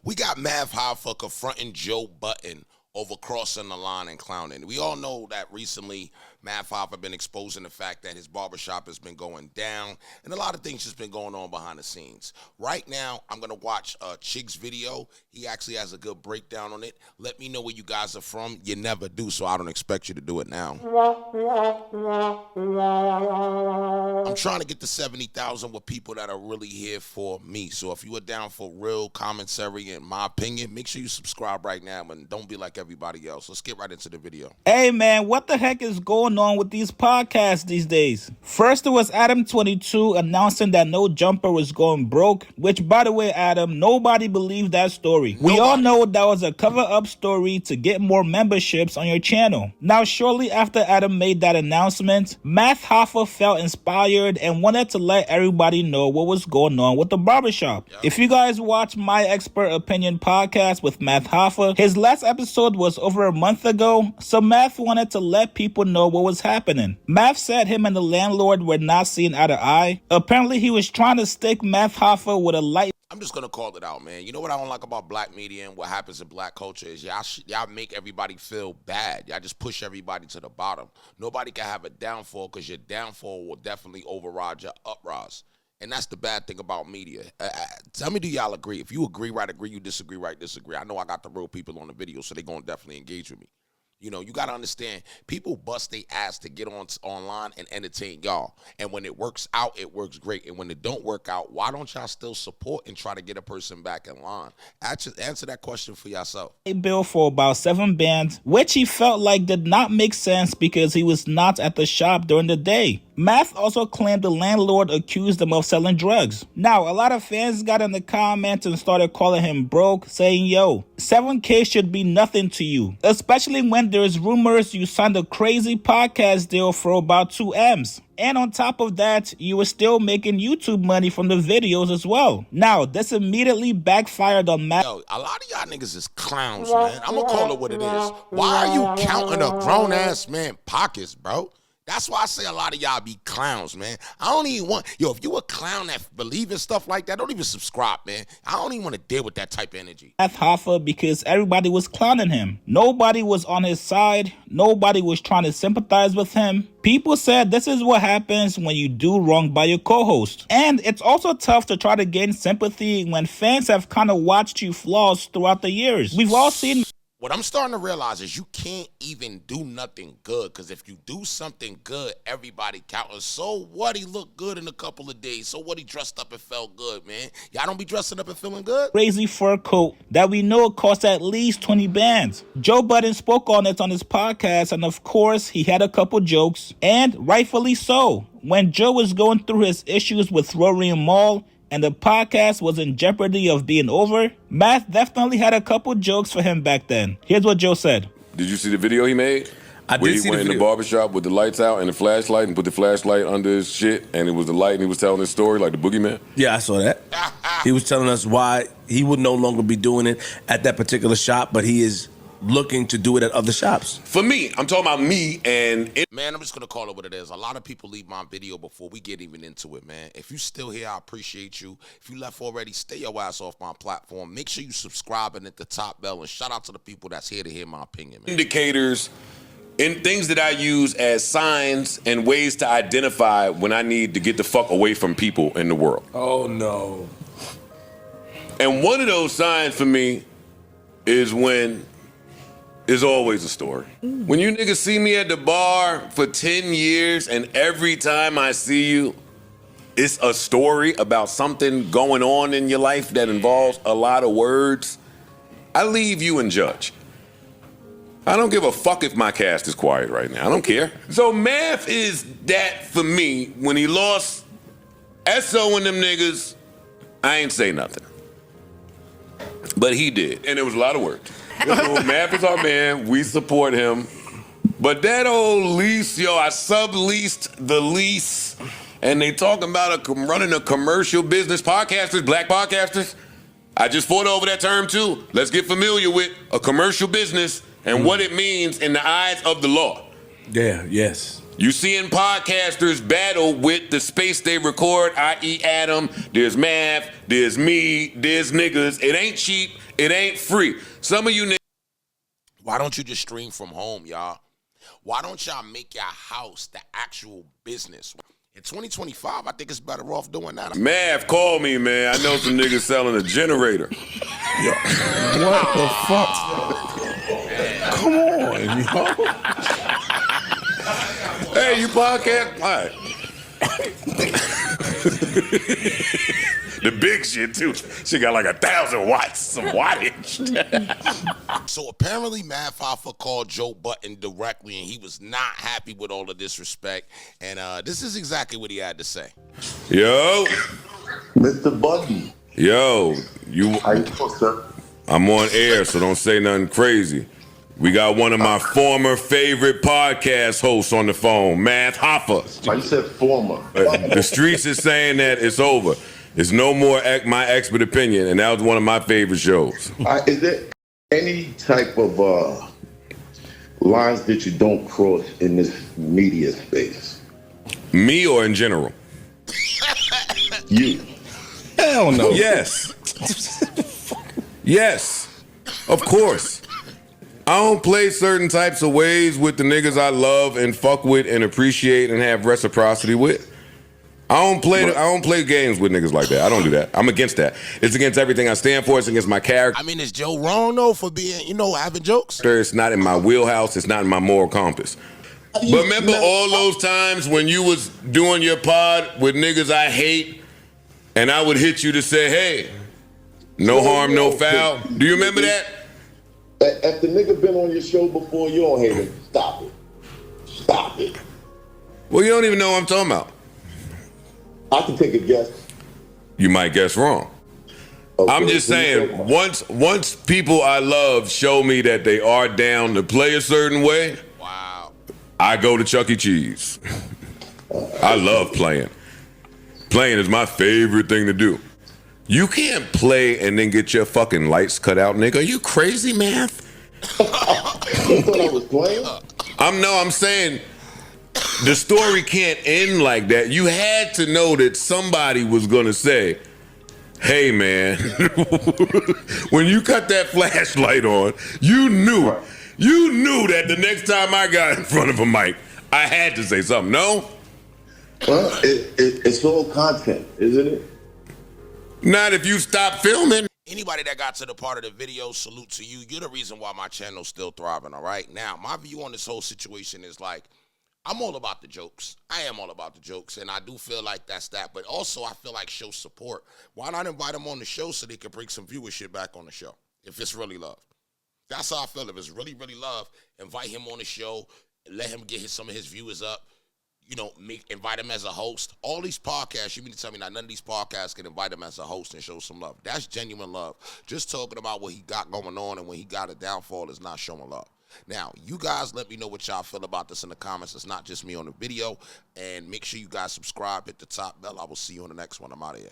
We got Math Hoffa confronting Joe Budden over crossing the line and clowning. We all know that recently Math Hoffa been exposing the fact that his barbershop has been going down and a lot of things just been going on behind the scenes. Right now, I'm going to watch Chig's video. He actually has a good breakdown on it. Let me know where you guys are from. You never do, so I don't expect you to do it now. I'm trying to get to 70,000 with people that are really here for me. So if you are down for real commentary and my opinion, make sure you subscribe right now and don't be like everybody else. Let's get right into the video. Hey man, what the heck is going on with these podcasts these days? First it was Adam22 announcing that No Jumper was going broke, which by the way, Adam, nobody believed that story. We all know that was a cover-up story to get more memberships on your channel. Now shortly after Adam made that announcement, Math Hoffa felt inspired and wanted to let everybody know what was going on with the barbershop. If you guys watch My Expert Opinion podcast with Math Hoffa, his last episode was over a month ago, so Math wanted to let people know what was happening. Math said him and the landlord were not seeing eye to eye. Apparently he was trying to stick Math Hoffa with a light. I'm just going to call it out, man. You know what I don't like about black media and what happens in black culture is y'all make everybody feel bad. Y'all just push everybody to the bottom. Nobody can have a downfall because your downfall will definitely override your uprise. And that's the bad thing about media. Tell me, do y'all agree? If you agree, right, agree. You disagree, right, disagree. I know I got the real people on the video, so they're going to definitely engage with me. You know, you got to understand, people bust their ass to get online and entertain y'all. And when it works out, it works great. And when it don't work out, why don't y'all still support and try to get a person back in line? Answer that question for yourself. A bill for about 7 bands, which he felt like did not make sense because he was not at the shop during the day. Math also claimed the landlord accused him of selling drugs. Now, a lot of fans got in the comments and started calling him broke, saying, yo, 7K should be nothing to you, especially when there's rumors you signed a crazy podcast deal for about 2 M's. And on top of that, you were still making YouTube money from the videos as well. Now, this immediately backfired on Matt. Yo, a lot of y'all niggas is clowns, man. I'm gonna call it what it is. Why are you counting a grown-ass man pockets, bro? That's why I say a lot of y'all be clowns, man. I don't even want, if you a clown that believe in stuff like that, don't even subscribe, man. I don't even want to deal with that type of energy. Math Hoffa, because everybody was clowning him. Nobody was on his side. Nobody was trying to sympathize with him. People said this is what happens when you do wrong by your co-host. And it's also tough to try to gain sympathy when fans have kind of watched you flaws throughout the years. We've all seen... What I'm starting to realize is you can't even do nothing good, because if you do something good, everybody counts. So what? He looked good in a couple of days. So what? He dressed up and felt good, man. Y'all don't be dressing up and feeling good? Crazy fur coat that we know cost at least 20 bands. Joe Budden spoke on it on his podcast, and of course, he had a couple jokes, and rightfully so. When Joe was going through his issues with Rory Mall, and the podcast was in jeopardy of being over, Math definitely had a couple jokes for him back then. Here's what Joe said. Did you see the video he made? I did see the video. He went in the barbershop with the lights out and the flashlight and put the flashlight under his shit, and it was the light, and he was telling his story like the boogeyman? Yeah, I saw that. He was telling us why he would no longer be doing it at that particular shop, but he is looking to do it at other shops. For me, I'm talking about me and... Man, I'm just going to call it what it is. A lot of people leave my video before we get even into it, man. If you still here, I appreciate you. If you left already, stay your ass off my platform. Make sure you subscribe and hit the top bell. And shout out to the people that's here to hear my opinion, man. Indicators and things that I use as signs and ways to identify when I need to get the fuck away from people in the world. Oh, no. And one of those signs for me is when... There's always a story. When you niggas see me at the bar for 10 years and every time I see you, it's a story about something going on in your life that involves a lot of words, I leave you and judge. I don't give a fuck if my cast is quiet right now. I don't care. So Math is that for me. When he lost SO and them niggas, I ain't say nothing. But he did, and it was a lot of words. Math is our man. We support him. But that old lease, yo, I subleased the lease, and they talking about running a commercial business. Podcasters, black podcasters. I just fought over that term too. Let's get familiar with a commercial business and what it means in the eyes of the law. Yeah, yes. You seeing podcasters battle with the space they record, i.e. Adam, there's Math, there's me, there's niggas. It ain't cheap. It ain't free. Some of you niggas. Why don't you just stream from home, y'all? Why don't y'all make your house the actual business? In 2025, I think it's better off doing that. Math, call me, man. I know some niggas selling a generator. Yo, what the fuck? Come on, yo. Hey, you podcast? All right. The big shit, too. She got like 1,000 watts, some wattage. So apparently Math Hoffa called Joe Budden directly, and he was not happy with all the disrespect. And this is exactly what he had to say. Yo. Mr. Budden. Yo. How you doing, sir? I'm on air, so don't say nothing crazy. We got one of my former favorite podcast hosts on the phone, Math Hoffa. Why you said former? The streets is saying that it's over. It's no more my expert opinion, and that was one of my favorite shows. Is there any type of lines that you don't cross in this media space? Me or in general? You. Hell no. Yes. Yes. Of course. I don't play certain types of ways with the niggas I love and fuck with and appreciate and have reciprocity with. I don't play games with niggas like that. I don't do that. I'm against that. It's against everything I stand for. It's against my character. I mean, is Joe wrong, though, for being, having jokes? It's not in my wheelhouse. It's not in my moral compass. But remember all those times when you was doing your pod with niggas I hate, and I would hit you to say, hey, no harm, no foul? Do you remember that? If the nigga been on your show before, you don't hate him. Stop it. Stop it. Well, you don't even know what I'm talking about. I can take a guess. You might guess wrong. Okay, I'm just saying, once people I love show me that they are down to play a certain way, wow, I go to Chuck E. Cheese. I love playing. Playing is my favorite thing to do. You can't play and then get your fucking lights cut out, nigga. Are you crazy, Math? You thought I was playing? I'm saying the story can't end like that. You had to know that somebody was gonna say, hey man, when you cut that flashlight on, you knew that the next time I got in front of a mic, I had to say something, no? Well, it's all content, isn't it? Not if you stop filming. Anybody that got to the part of the video, salute to you. You're the reason why my channel's still thriving, all right? Now, my view on this whole situation is like, I'm all about the jokes. I am all about the jokes, and I do feel like that's that. But also, I feel like show support. Why not invite them on the show so they can bring some viewership back on the show, if it's really love? That's how I feel. If it's really, really love, invite him on the show, let him get some of his viewers up. Invite him as a host. All these podcasts, you mean to tell me that none of these podcasts can invite him as a host and show some love? That's genuine love. Just talking about what he got going on and when he got a downfall is not showing love. Now, you guys let me know what y'all feel about this in the comments. It's not just me on the video. And make sure you guys subscribe, hit the top bell. I will see you on the next one. I'm out of here.